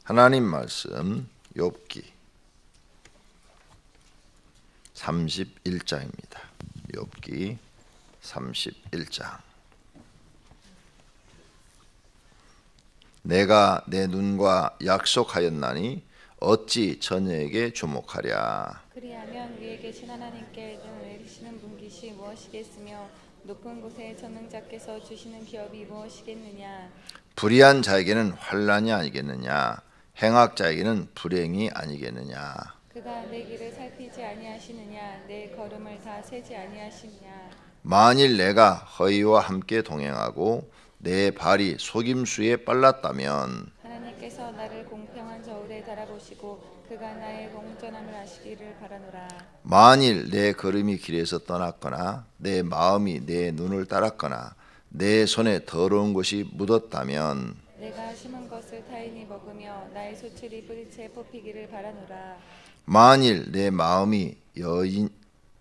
하나님 말씀 욥기 31장입니다. 욥기 31장. 내가 내 눈과 약속하였나니 어찌 저녁에게 주목하랴. 그리하면 위에 계신 하나님께 눈을 내리시는 분깃이 무엇이겠으며 높은 곳에 전능자께서 주시는 기업이 무엇이겠느냐. 불의한 자에게는 환난이 아니겠느냐. 행악자에게는 불행이 아니겠느냐. 그가 내 길을 살피지 아니하시느냐. 내 걸음을 다 세지 아니하시느냐. 만일 내가 허위와 함께 동행하고 내 발이 속임수에 빨랐다면 하나님께서 나를 공평한 저울에 달아보시고 그가 나의 공전함을 아시기를 바라노라. 만일 내 걸음이 길에서 떠났거나 내 마음이 내 눈을 따랐거나 내 손에 더러운 것이 묻었다면 내가 심은 것을 타인이 먹으며 나의 소출이 뿌리채 뽑히기를 바라노라. 만일 내 마음이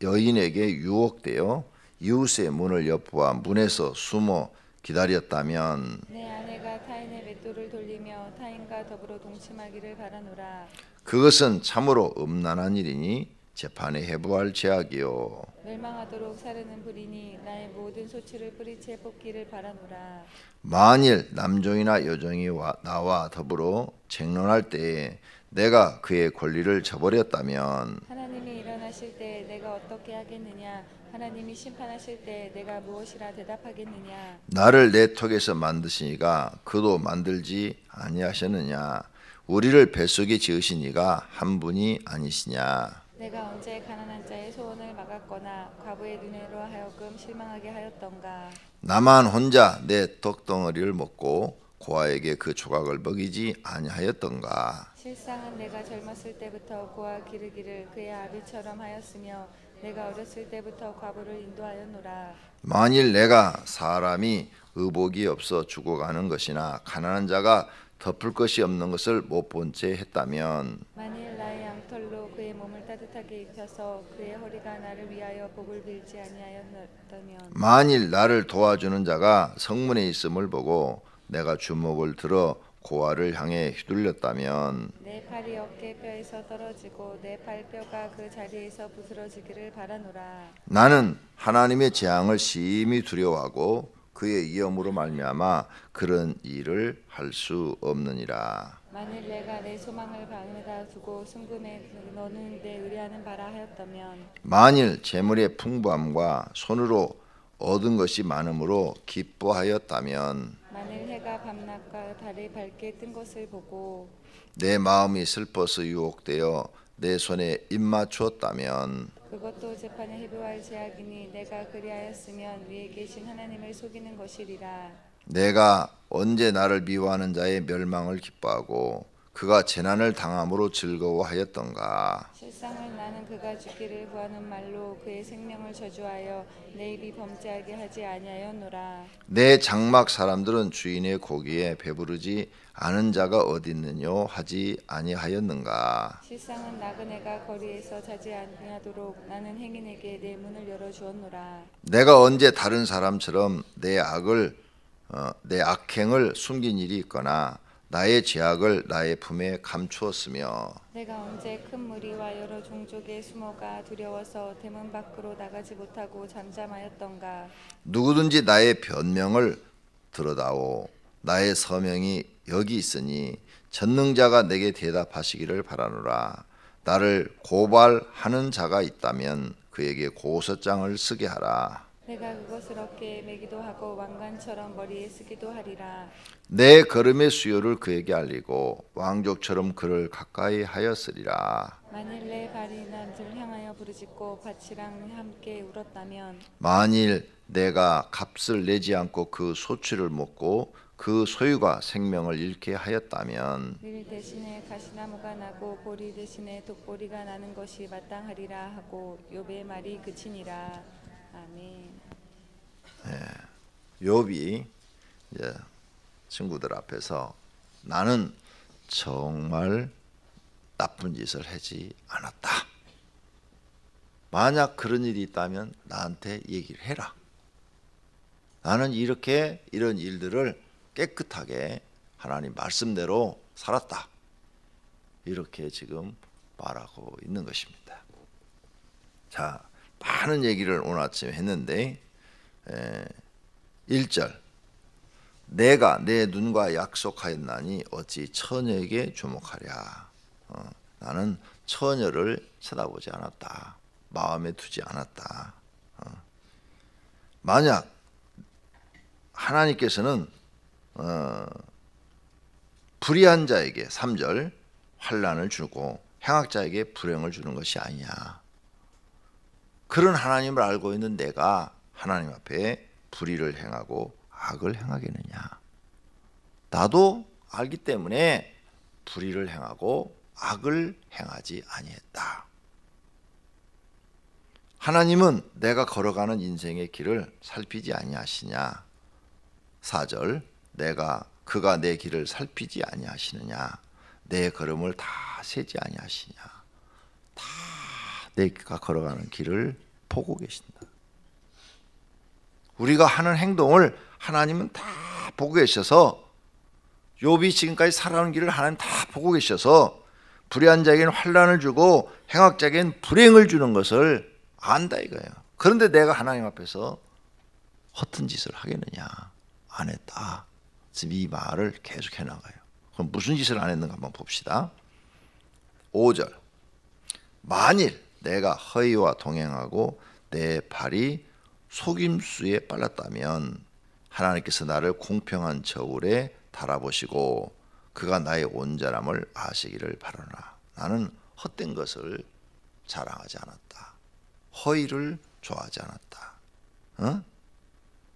여인에게 유혹되어 이웃의 문을 엿보아 문에서 숨어 기다렸다면 내 아내가 타인의 맷돌을 돌리며 타인과 더불어 동침하기를 바라노라. 그것은 참으로 음란한 일이니 재판에 해부할 죄악이요. 멸망하도록 사르는 불이니 나의 모든 소출을 뿌리채 뽑기를 바라노라. 만일 남종이나 여종이 나와 더불어 쟁론할 때에 내가 그의 권리를 저버렸다면 하나님이 일어나실 때 내가 어떻게 하겠느냐. 하나님이 심판하실 때 내가 무엇이라 대답하겠느냐. 나를 내 턱에서 만드시니가 그도 만들지 아니하셨느냐. 우리를 뱃속에 지으신 이가 한 분이 아니시냐. 내가 언제 가난한 자의 소원을 막았거나 과부의 눈으로 하여금 실망하게 하였던가. 나만 혼자 내 떡덩어리를 먹고 고아에게 그 조각을 먹이지 아니하였던가. 실상은 내가 젊었을 때부터 고아 기르기를 그의 아비처럼 하였으며 내가 어렸을 때부터 과부를 인도하였노라. 만일 내가 사람이 의복이 없어 죽어가는 것이나 가난한 자가 덮을 것이 없는 것을 못 본 채 했다면 만일 나의 양털로 그의 몸을 따뜻하게 입혀서 그의 허리가 나를 위하여 복을 빌지 아니하였다면 만일 나를 도와주는 자가 성문에 있음을 보고 내가 주먹을 들어 고아를 향해 휘둘렸다면 내 팔이 어깨뼈에서 떨어지고 내 팔뼈가 그 자리에서 부스러지기를 바라노라. 나는 하나님의 재앙을 심히 두려워하고 그의 위엄으로 말미암아 그런 일을 할 수 없느니라. 만일 내가 내 소망을 방에다 두고 순금에 너는 내 의뢰하는 바라 하였다면 만일 재물의 풍부함과 손으로 얻은 것이 많음으로 기뻐하였다면 만일 해가 밤낮과 달이 밝게 뜬 것을 보고 내 마음이 슬퍼서 유혹되어 내 손에 입맞추었다면 그것도 재판에 해부할 죄악이니 내가 그리하였으면 위에 계신 하나님을 속이는 것이리라. 내가 언제 나를 미워하는 자의 멸망을 기뻐하고 그가 재난을 당함으로 즐거워하였던가. 실상은 나는 그가 죽기를 구하는 말로 그의 생명을 저주하여 내 입이 범죄하게 하지 아니하였노라. 내 장막 사람들은 주인의 고기에 배부르지 않은 자가 어디 있느뇨 하지 아니하였는가. 실상은 나그네가 거리에서 자지 아니하도록 나는 행인에게 내 문을 열어주었노라. 내가 언제 다른 사람처럼 내 악행을 숨긴 일이 있거나 나의 죄악을 나의 품에 감추었으며 내가 언제 큰 무리와 여러 종족의 수모가 두려워서 대문 밖으로 나가지 못하고 잠잠하였던가. 누구든지 나의 변명을 들어다오. 나의 서명이 여기 있으니 전능자가 내게 대답하시기를 바라노라. 나를 고발하는 자가 있다면 그에게 고소장을 쓰게 하라. 내가 그것을 어깨에 매기도 하고 왕관처럼 머리에 쓰기도 하리라. 내 걸음의 수요를 그에게 알리고 왕족처럼 그를 가까이 하였으리라. 만일 내 발이 나를 향하여 부르짖고 밭이랑 함께 울었다면 만일 내가 값을 내지 않고 그 소출을 먹고 그 소유가 생명을 잃게 하였다면 밀 대신에 가시나무가 나고 보리 대신에 독보리가 나는 것이 마땅하리라 하고 욥의 말이 그치니라. 아멘. 욥이 이제 친구들 앞에서 나는 정말 나쁜 짓을 하지 않았다. 만약 그런 일이 있다면 나한테 얘기를 해라. 나는 이런 일들을 깨끗하게 하나님 말씀대로 살았다. 이렇게 지금 말하고 있는 것입니다. 자, 많은 얘기를 오늘 아침에 했는데 1절 내가 내 눈과 약속하였나니 어찌 처녀에게 주목하랴. 나는 처녀를 쳐다보지 않았다. 마음에 두지 않았다. 만약 하나님께서는 불의한 자에게 3절 환난을 주고 행악자에게 불행을 주는 것이 아니냐. 그런 하나님을 알고 있는 내가 하나님 앞에 불의를 행하고 악을 행하겠느냐. 나도 알기 때문에 불의를 행하고 악을 행하지 아니했다. 하나님은 내가 걸어가는 인생의 길을 살피지 아니하시냐. 4절 그가 내 길을 살피지 아니하시느냐. 내 걸음을 다 세지 아니하시냐. 다 내가 걸어가는 길을 보고 계신다. 우리가 하는 행동을 하나님은 다 보고 계셔서, 욥이 지금까지 살아온 길을 하나님 다 보고 계셔서 불의한 자에게는 환난을 주고 행악자에게는 불행을 주는 것을 안다 이거예요. 그런데 내가 하나님 앞에서 허튼 짓을 하겠느냐. 안 했다. 지금 이 말을 계속 해나가요. 그럼 무슨 짓을 안 했는가 한번 봅시다. 5절 만일 내가 허위와 동행하고 내 발이 속임수에 빨랐다면 하나님께서 나를 공평한 저울에 달아보시고 그가 나의 온전함을 아시기를 바라나. 나는 헛된 것을 자랑하지 않았다. 허위를 좋아하지 않았다.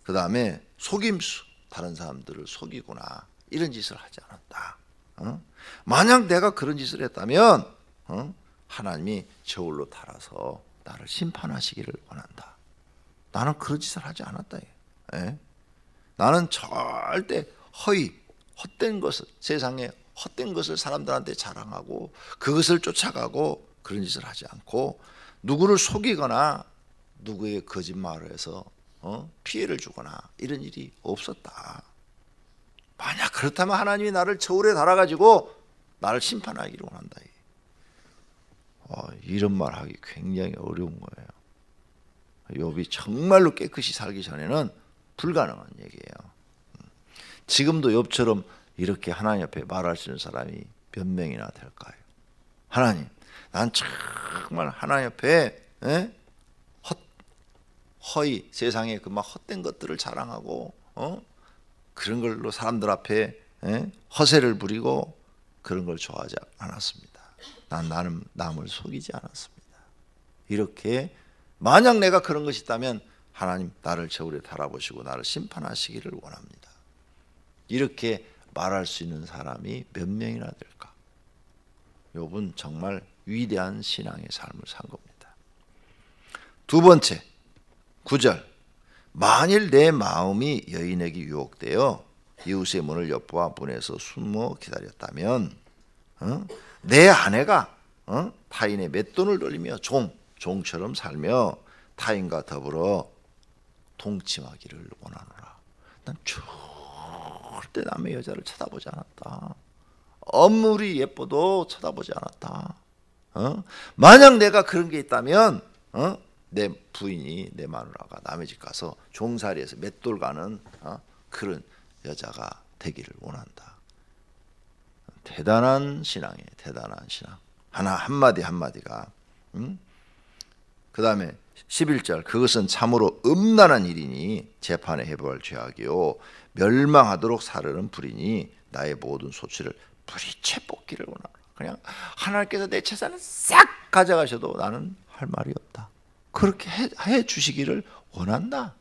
그 다음에 속임수, 다른 사람들을 속이거나 이런 짓을 하지 않았다. 만약 내가 그런 짓을 했다면 하나님이 저울로 달아서 나를 심판하시기를 원한다. 나는 그런 짓을 하지 않았다. 나는 절대 허위, 헛된 것을, 세상에 헛된 것을 사람들한테 자랑하고 그것을 쫓아가고 그런 짓을 하지 않고 누구를 속이거나 누구의 거짓말을 해서 피해를 주거나 이런 일이 없었다. 만약 그렇다면 하나님이 나를 저울에 달아가지고 나를 심판하기를 원한다. 이런 말 하기 굉장히 어려운 거예요. 욥이 정말로 깨끗이 살기 전에는 불가능한 얘기예요. 지금도 욥처럼 이렇게 하나님 앞에 말할 수 있는 사람이 몇 명이나 될까요? 하나님, 난 정말 하나님 앞에 허위, 세상에 그 막 헛된 것들을 자랑하고 그런 걸로 사람들 앞에 허세를 부리고 그런 걸 좋아하지 않았습니다. 나는 남을 속이지 않았습니다. 이렇게 만약 내가 그런 것이 있다면 하나님 나를 저울에 달아보시고 나를 심판하시기를 원합니다. 이렇게 말할 수 있는 사람이 몇 명이나 될까? 욥은 정말 위대한 신앙의 삶을 산 겁니다. 두 번째 9절 만일 내 마음이 여인에게 유혹되어 이웃의 문을 엿보아 문에서 숨어 기다렸다면 내 아내가 타인의 맷돈을 돌리며 종처럼 살며 타인과 더불어 동침하기를 원하노라. 난 절대 남의 여자를 쳐다보지 않았다. 아무리 예뻐도 쳐다보지 않았다. 만약 내가 그런 게 있다면 내 부인이, 내 마누라가 남의 집 가서 종살이에서 맷돌 가는 그런 여자가 되기를 원한다. 대단한 신앙이에요. 대단한 신앙. 한마디 한마디가. 그 다음에 11절 그것은 참으로 음란한 일이니 재판에 해부할 죄악이요 멸망하도록 사르는 불이니 나의 모든 소치를 부리채 뽑기를 원하노라. 그냥 하나님께서 내 재산을 싹 가져가셔도 나는 할 말이 없다. 그렇게 해 주시기를 원한다.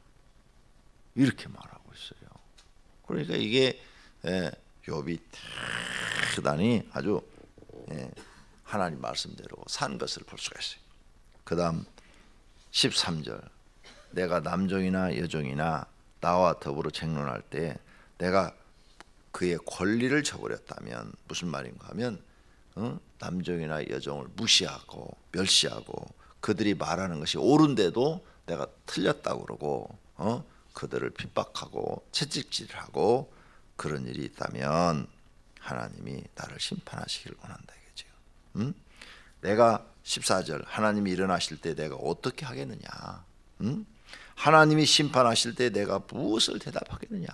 이렇게 말하고 있어요. 그러니까 이게 욥이 대단히 아주 하나님 말씀대로 산 것을 볼 수가 있어요. 그 다음 13절 내가 남종이나 여종이나 나와 더불어 쟁론할 때 내가 그의 권리를 저버렸다면 무슨 말인가 하면 남종이나 여종을 무시하고 멸시하고 그들이 말하는 것이 옳은데도 내가 틀렸다고 그러고 그들을 핍박하고 채찍질하고 그런 일이 있다면 하나님이 나를 심판하시기를 원한다 이거죠. 응? 내가 14절 하나님이 일어나실 때 내가 어떻게 하겠느냐? 응? 하나님이 심판하실 때 내가 무엇을 대답하겠느냐?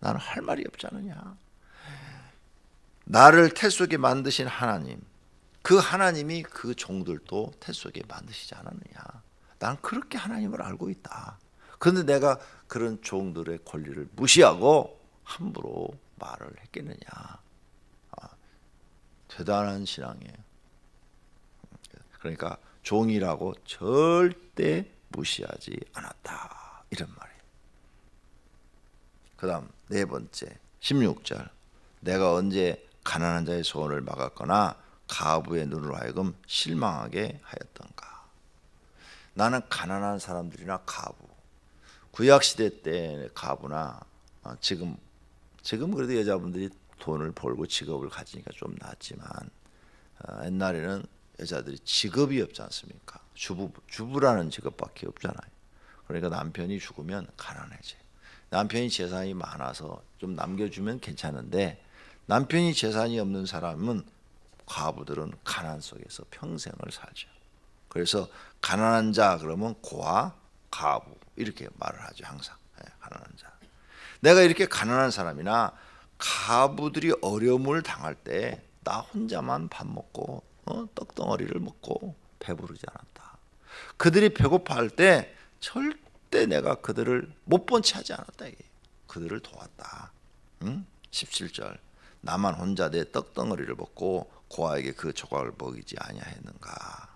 나는 할 말이 없지 않느냐? 나를 태 속에 만드신 하나님, 그 하나님이 그 종들도 태 속에 만드시지 않았느냐? 나는 그렇게 하나님을 알고 있다. 그런데 내가 그런 종들의 권리를 무시하고 함부로 말을 했겠느냐? 대단한 신앙이에요. 그러니까 종이라고 절대 무시하지 않았다, 이런 말이에요. 그 다음 네 번째 16절, 내가 언제 가난한 자의 소원을 막았거나 가부의 눈으로 하여금 실망하게 하였던가. 나는 가난한 사람들이나 가부, 구약시대 때 가부나 지금 그래도 여자분들이 돈을 벌고 직업을 가지니까 좀 낫지만 옛날에는 여자들이 직업이 없지 않습니까? 주부라는 직업밖에 없잖아요. 그러니까 남편이 죽으면 가난해져요. 남편이 재산이 많아서 좀 남겨주면 괜찮은데 남편이 재산이 없는 사람은, 과부들은 가난 속에서 평생을 살죠. 그래서 가난한 자 그러면 고아, 가부 이렇게 말을 하죠. 항상 가난한 자. 내가 이렇게 가난한 사람이나 가부들이 어려움을 당할 때 나 혼자만 밥 먹고 떡덩어리를 먹고 배부르지 않았다. 그들이 배고파할 때 절대 내가 그들을 못 본 채 하지 않았다. 그들을 도왔다. 17절, 나만 혼자 내 떡덩어리를 먹고 고아에게 그 조각을 먹이지 아니하였는가.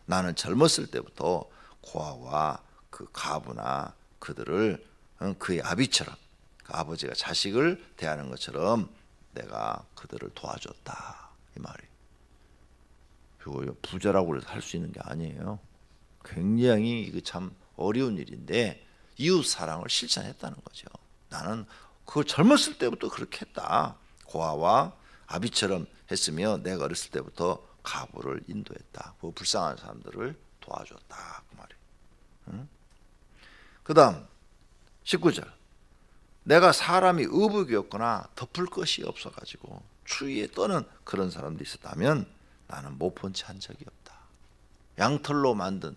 나는 젊었을 때부터 고아와 그 가부나 그들을 그의 아비처럼, 그 아버지가 자식을 대하는 것처럼 내가 그들을 도와줬다, 이 말이에요. 이거 부자라고 해서 할 수 있는 게 아니에요. 굉장히 이거 참 어려운 일인데 이웃 사랑을 실천했다는 거죠. 나는 그걸 젊었을 때부터 그렇게 했다. 고아와 아비처럼 했으며 내가 어렸을 때부터 가부를 인도했다. 그 불쌍한 사람들을 도와줬다, 그 말이에요. 그 다음 19절, 내가 사람이 의복이었거나 덮을 것이 없어가지고 추위에 떠는 그런 사람도 있었다면 나는 못 본 채 한 적이 없다. 양털로 만든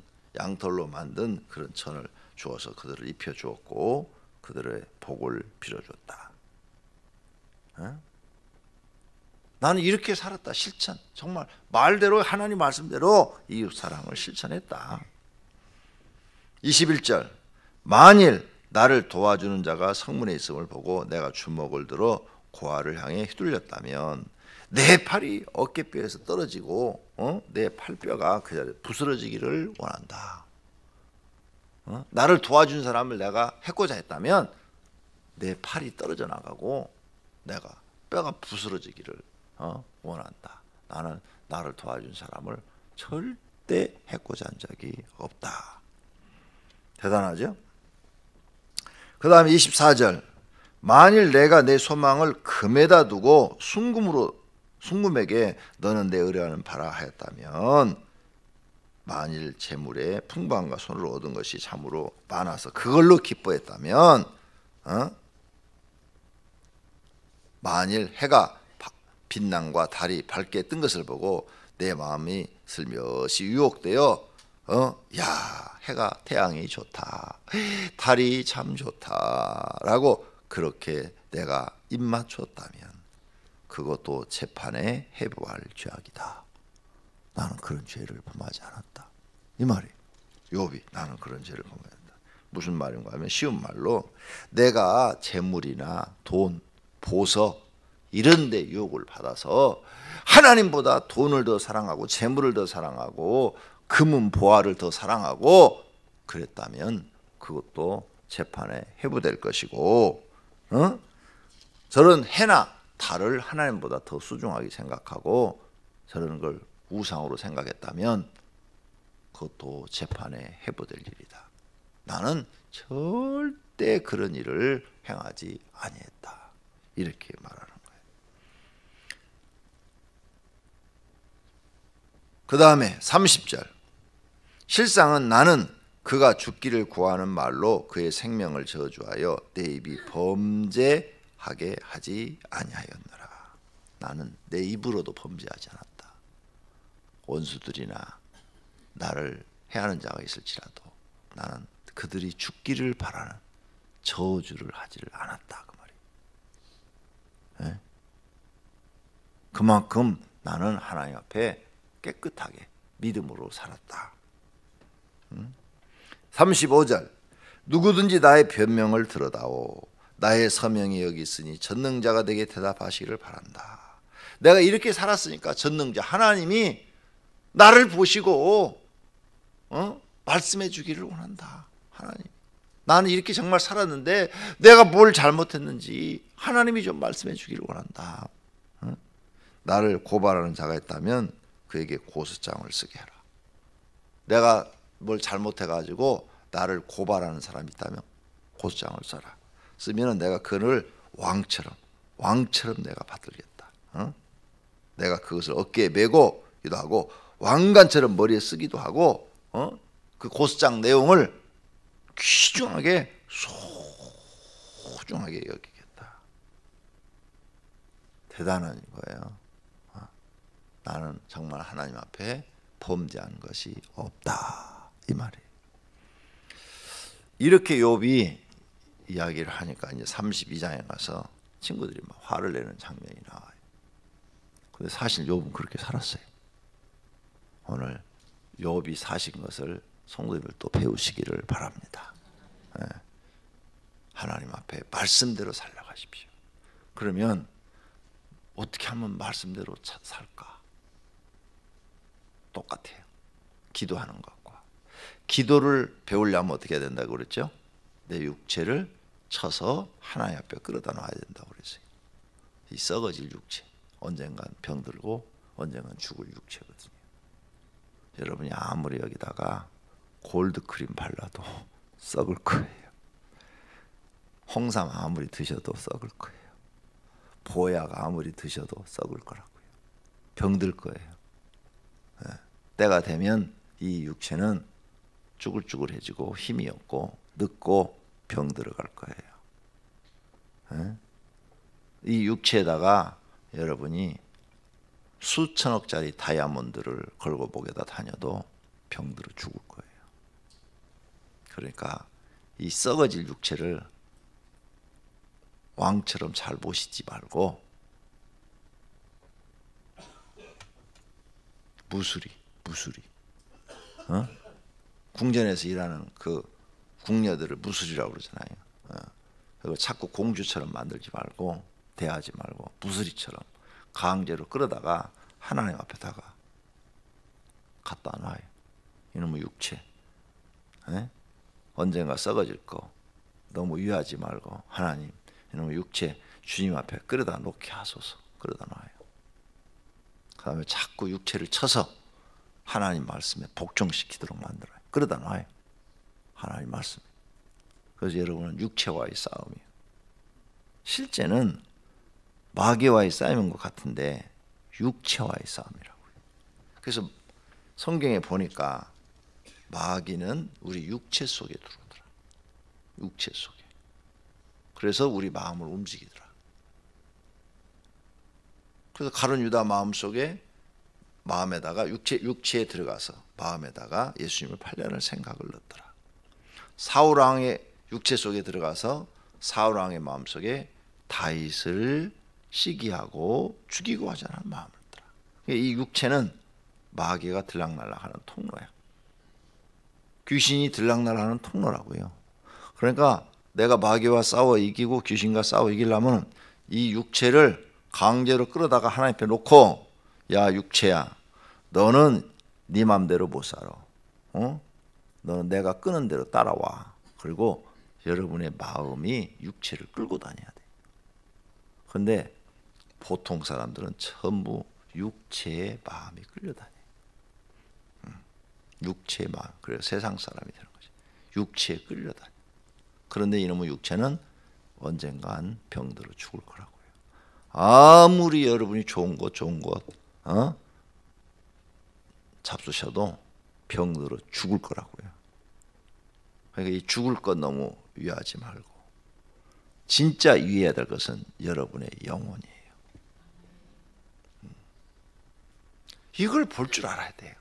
그런 천을 주어서 그들을 입혀주었고 그들의 복을 빌어줬다. 나는 이렇게 살았다. 실천. 정말 말대로, 하나님 말씀대로 이웃 사랑을 실천했다. 21절, 만일 나를 도와주는 자가 성문에 있음을 보고 내가 주먹을 들어 고아를 향해 휘둘렸다면 내 팔이 어깨뼈에서 떨어지고 내 팔뼈가 그 자리에 부스러지기를 원한다. 나를 도와준 사람을 내가 해코자 했다면 내 팔이 떨어져 나가고 내가 뼈가 부스러지기를 원한다. 나는 나를 도와준 사람을 절대 해코자 한 적이 없다. 대단하죠? 그 다음에 24절, 만일 내가 내 소망을 금에다 두고 순금에게 너는 내 의뢰하는 바라 하였다면, 만일 재물에 풍부함과 손을 얻은 것이 참으로 많아서 그걸로 기뻐했다면, 만일 해가 빛남과 달이 밝게 뜬 것을 보고 내 마음이 슬며시 유혹되어 야, 해가, 태양이 좋다, 달이 참 좋다라고 그렇게 내가 입맞췄다면 그것도 재판에 해부할 죄악이다. 나는 그런 죄를 범하지 않았다, 이 말이에요. 욥이 나는 그런 죄를 범했다. 무슨 말인가 하면 쉬운 말로 내가 재물이나 돈, 보석 이런 데 유혹을 받아서 하나님보다 돈을 더 사랑하고 재물을 더 사랑하고 금은 보화를 더 사랑하고 그랬다면 그것도 재판에 해부될 것이고, 저런 해나 달을 하나님보다 더 소중하게 생각하고 저런 걸 우상으로 생각했다면 그것도 재판에 해부될 일이다. 나는 절대 그런 일을 행하지 아니했다, 이렇게 말하는 거예요. 그 다음에 30절, 실상은 나는 그가 죽기를 구하는 말로 그의 생명을 저주하여 내 입이 범죄하게 하지 아니하였노라. 나는 내 입으로도 범죄하지 않았다. 원수들이나 나를 해하는 자가 있을지라도 나는 그들이 죽기를 바라는 저주를 하지를 않았다 그 말이에요. 예? 그만큼 나는 하나님 앞에 깨끗하게 믿음으로 살았다. 35절 누구든지 나의 변명을 들어다오 나의 서명이 여기 있으니 전능자가 내게 대답하시기를 바란다. 내가 이렇게 살았으니까 전능자 하나님이 나를 보시고 말씀해 주기를 원한다. 하나님 나는 이렇게 정말 살았는데 내가 뭘 잘못했는지 하나님이 좀 말씀해 주기를 원한다. 나를 고발하는 자가 있다면 그에게 고소장을 쓰게 해라. 내가 뭘 잘못해가지고 나를 고발하는 사람이 있다면 고소장을 써라. 쓰면은 내가 그를 왕처럼 내가 받들겠다. 내가 그것을 어깨에 메고 기도 하고 왕관처럼 머리에 쓰기도 하고 그 고소장 내용을 귀중하게 소중하게 여기겠다. 대단한 거예요. 나는 정말 하나님 앞에 범죄한 것이 없다 이 말이에요. 이렇게 욥이 이야기를 하니까 이제 32장에 가서 친구들이 막 화를 내는 장면이 나와요. 근데 사실 욥은 그렇게 살았어요. 오늘 욥이 사신 것을 성도님들 또 배우시기를 바랍니다. 예. 하나님 앞에 말씀대로 살아가십시오. 그러면 어떻게 하면 말씀대로 살까? 똑같아요. 기도하는 것과 기도를 배우려면 어떻게 해야 된다고 그랬죠? 내 육체를 쳐서 하나님 앞에 끌어다 놔야 된다고 그랬어요. 이 썩어질 육체 언젠간 병들고 언젠간 죽을 육체거든요. 여러분이 아무리 여기다가 골드크림 발라도 썩을 거예요. 홍삼 아무리 드셔도 썩을 거예요. 보약 아무리 드셔도 썩을 거라고요. 병들 거예요. 네. 때가 되면 이 육체는 쭈글쭈글해지고 힘이 없고 늙고 병 들어갈 거예요. 네. 이 육체에다가 여러분이 수천억짜리 다이아몬드를 걸고 목에다 다녀도 병들어 죽을 거예요. 그러니까 이 썩어질 육체를 왕처럼 잘 보시지 말고 무수리 궁전에서 일하는 그 궁녀들을 무수리라고 그러잖아요. 그리고 자꾸 공주처럼 만들지 말고 대하지 말고 무수리처럼 강제로 끌어다가 하나님 앞에다가 갖다 놔요. 이놈의 육체 언젠가 썩어질 거 너무 유하지 말고 하나님 이놈의 육체 주님 앞에 끌어다 놓게 하소서. 끌어다 놔요. 그 다음에 자꾸 육체를 쳐서 하나님 말씀에 복종시키도록 만들어요. 끌어다 놔요. 하나님 말씀에. 그래서 여러분은 육체와의 싸움이에요. 실제는 마귀와의 싸움인 것 같은데 육체와의 싸움이라고요. 그래서 성경에 보니까 마귀는 우리 육체 속에 들어오더라. 육체 속에. 그래서 우리 마음을 움직이더라. 그래서 가룟 유다 마음에다가 육체에 들어가서 마음에다가 예수님을 팔려는 생각을 넣더라. 사울 왕의 육체 속에 들어가서 사울 왕의 마음 속에 다윗을 시기하고 죽이고 하자는 마음을 들어. 이 육체는 마귀가 들락날락하는 통로야. 귀신이 들락날락하는 통로라고요. 그러니까 내가 마귀와 싸워 이기고 귀신과 싸워 이기려면 이 육체를 강제로 끌어다가 하나님 앞에 놓고 야 육체야 너는 네 맘대로 못 살아. 너는 내가 끄는 대로 따라와. 그리고 여러분의 마음이 육체를 끌고 다녀야 돼. 그런데 보통 사람들은 전부 육체의 마음이 끌려다녀. 육체의 마음. 그래서 세상 사람이 되는 거지. 육체에 끌려다녀. 그런데 이놈의 육체는 언젠간 병들어 죽을 거라고요. 아무리 여러분이 좋은 것 잡수셔도 병들어 죽을 거라고요. 그러니까 이 죽을 것 너무 위하지 말고 진짜 위해야 될 것은 여러분의 영혼이에요. 이걸 볼 줄 알아야 돼요.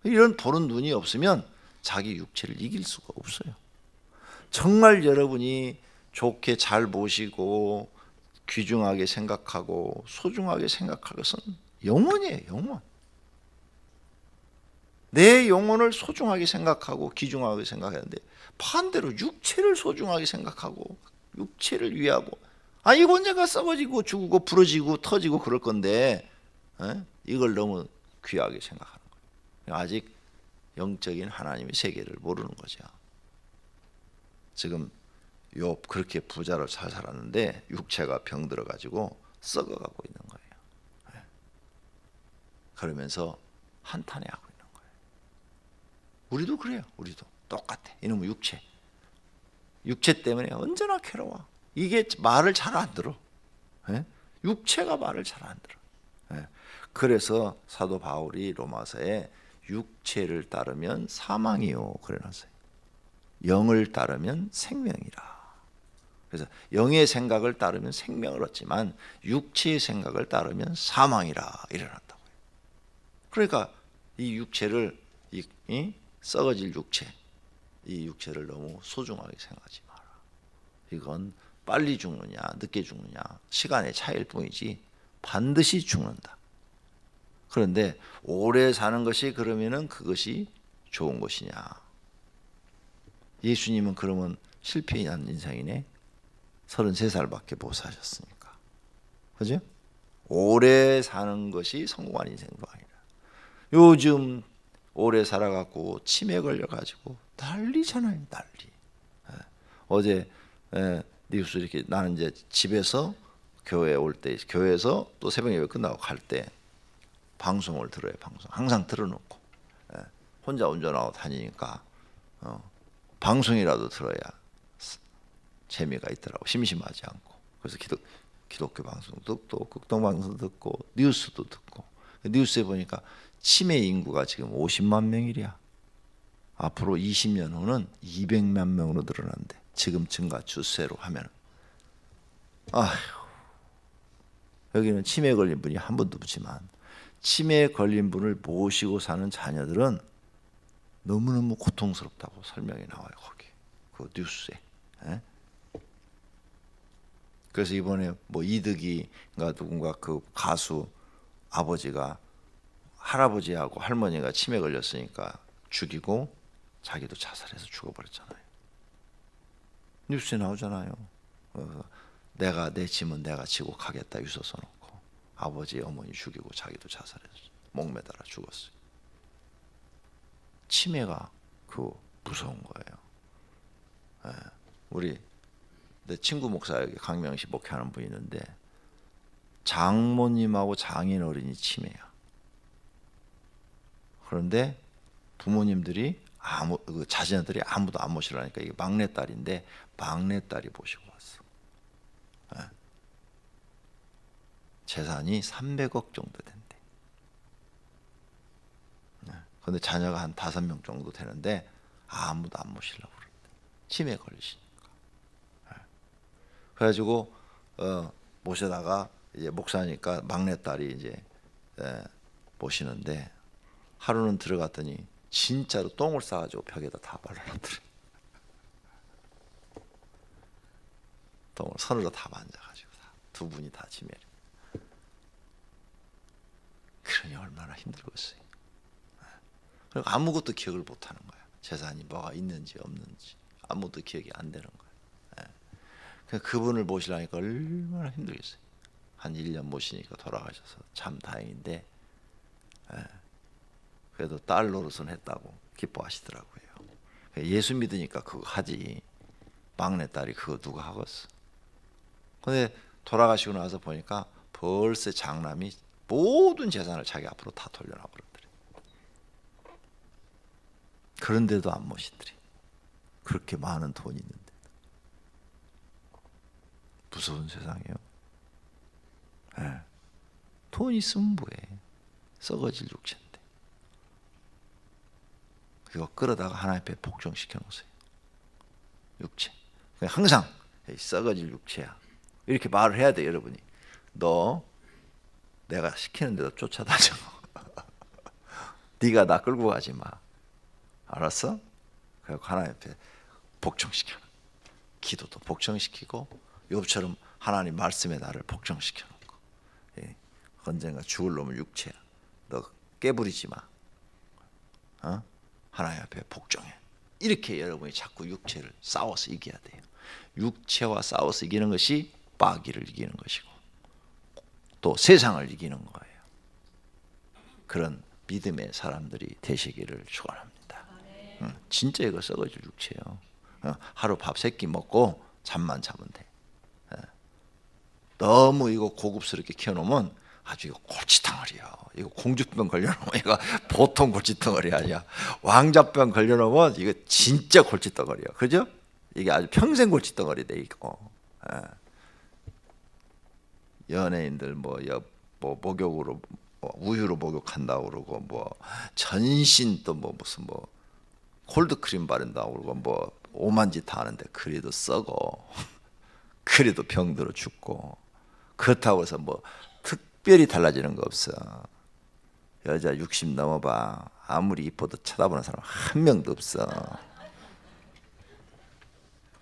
이런 보는 눈이 없으면 자기 육체를 이길 수가 없어요. 정말 여러분이 좋게 잘 보시고 귀중하게 생각하고 소중하게 생각할 것은 영혼이에요. 영혼. 내 영혼을 소중하게 생각하고 귀중하게 생각하는데 반대로 육체를 소중하게 생각하고 육체를 위하고 이거 언젠가 썩어지고 죽고 부러지고 터지고 그럴 건데 이걸 너무 귀하게 생각하는 거예요. 아직 영적인 하나님의 세계를 모르는 거죠. 지금 욥 그렇게 부자로 잘 살았는데 육체가 병들어 가지고 썩어가고 있는 거예요. 그러면서 한탄해하고 있는 거예요. 우리도 그래요. 우리도 똑같아. 이놈의 육체. 육체 때문에 언제나 괴로워. 이게 말을 잘 안 들어. 육체가 말을 잘 안 들어. 그래서 사도 바울이 로마서에 육체를 따르면 사망이요 그래놨어요. 영을 따르면 생명이라. 그래서 영의 생각을 따르면 생명을 얻지만 육체의 생각을 따르면 사망이라 일어난다고요. 그러니까 이 육체를 이 썩어질 육체, 이 육체를 너무 소중하게 생각하지 마라. 이건 빨리 죽느냐 늦게 죽느냐 시간의 차이일 뿐이지 반드시 죽는다. 그런데 오래 사는 것이 그러면은 그것이 좋은 것이냐? 예수님은 그러면 실패한 인생이네. 33살밖에 못 사셨으니까. 그죠? 오래 사는 것이 성공한 인생도 아니라. 요즘 오래 살아갖고 치매 걸려가지고 난리잖아요. 난리. 어제 뉴스 이렇게 나는 이제 집에서 교회 올 때 교회에서 또 새벽 예배 끝나고 갈 때 방송을 들어요. 방송 항상 틀어놓고 혼자 운전하고 다니니까 방송이라도 들어야 재미가 있더라고. 심심하지 않고. 그래서 기독교 방송도 듣고 극동 방송도 듣고 뉴스도 듣고 뉴스에 보니까 치매 인구가 지금 50만 명이랴. 앞으로 20년 후는 200만 명으로 늘어난대. 지금 증가 추세로 하면. 아휴. 여기는 치매 걸린 분이 한 분도 없지만 치매에 걸린 분을 모시고 사는 자녀들은 너무너무 고통스럽다고 설명이 나와요. 거기 그 뉴스에. 그래서 이번에 뭐 이득이가 누군가 그 가수 아버지가 할아버지하고 할머니가 치매 걸렸으니까 죽이고 자기도 자살해서 죽어버렸잖아요. 뉴스에 나오잖아요. 내가 내 짐은 내가 지고 가겠다 유서 써놓고 아버지 어머니 죽이고 자기도 자살해서 목매달아 죽었어요. 치매가 그 무서운 거예요. 우리 내 친구 목사 여기 강명시 목회하는 분이 있는데 장모님하고 장인 어른이 치매야. 그런데 부모님들이 그 자녀들이 아무도 안 모시라니까 이게 막내딸인데 막내딸이 모시고 왔어. 재산이 300억 정도 된대. 그런데 자녀가 한 5명 정도 되는데 아무도 안 모시려고 그런대. 치매 걸리시니까. 그래가지고 모시다가 이제 목사니까 막내딸이 이제 모시는데 하루는 들어갔더니 진짜로 똥을 싸가지고 벽에다 다 발라놨더래. 똥을 손으로 다 만져가지고 두 분이 다 치매를. 그러니 얼마나 힘들겠어요. 그리고 아무것도 기억을 못하는 거야. 재산이 뭐가 있는지 없는지 아무것도 기억이 안 되는 거야. 그분을 모시려니까 얼마나 힘들겠어요. 한 1년 모시니까 돌아가셔서 참 다행인데 그래도 딸 노릇은 했다고 기뻐하시더라고요. 예수 믿으니까 그거 하지. 막내딸이 그거 누가 하겠어. 근데 돌아가시고 나서 보니까 벌써 장남이 모든 재산을 자기 앞으로 다 돌려놔 버렸더래. 그런데도 안 모시더래. 그렇게 많은 돈이 있는데. 무서운 세상이에요. 돈 있으면 뭐해. 썩어질 육체인데. 그거 끌어다가 하나님 앞에 복종시켜 놓으세요. 육체. 항상 썩어질 육체야. 이렇게 말을 해야 돼. 여러분이. 너 내가 시키는 대로 쫓아다녀. 네가 나 끌고 가지 마. 알았어? 그래서 하나님 앞에 복종시켜. 기도도 복종시키고 욥처럼 하나님 말씀에 나를 복종시켜 놓고. 언젠가 죽을 놈은 육체야. 너 깨부리지 마. 하나님 앞에 복종해. 이렇게 여러분이 자꾸 육체를 싸워서 이겨야 돼요. 육체와 싸워서 이기는 것이 마귀를 이기는 것이고 또 세상을 이기는 거예요. 그런 믿음의 사람들이 되시기를 축원합니다. 진짜 이거 썩어질 육체예요. 하루 밥 3끼 먹고 잠만 자면 돼. 너무 이거 고급스럽게 키워놓으면 아주 이거 골치덩어리야. 이거 공주병 걸려놓으면 이거 보통 골치덩어리 아니야. 왕자병 걸려놓으면 이거 진짜 골치덩어리야. 그죠? 이게 아주 평생 골치덩어리 돼 있고. 연예인들 뭐 목욕으로 우유로 목욕한다고 그러고 뭐 전신 또 뭐 무슨 뭐 콜드크림 바른다고 그러고 뭐 오만 짓 다 하는데 그래도 썩어. 그래도 병들어 죽고. 그렇다고 해서 뭐 특별히 달라지는 거 없어. 여자 60 넘어봐. 아무리 이뻐도 쳐다보는 사람 한 명도 없어.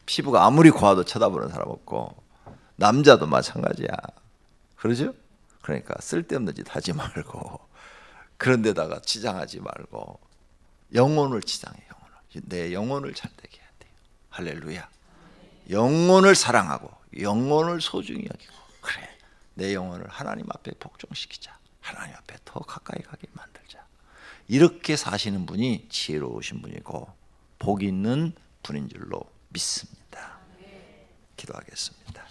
피부가 아무리 고와도 쳐다보는 사람 없고 남자도 마찬가지야. 그러죠? 그러니까 쓸데없는 짓 하지 말고 그런 데다가 치장하지 말고 영혼을 치장해. 내 영혼을 잘되게 해야 돼요. 할렐루야. 영혼을 사랑하고 영혼을 소중히 여기고 그래. 내 영혼을 하나님 앞에 복종시키자. 하나님 앞에 더 가까이 가게 만들자. 이렇게 사시는 분이 지혜로우신 분이고 복 있는 분인 줄로 믿습니다. 기도하겠습니다.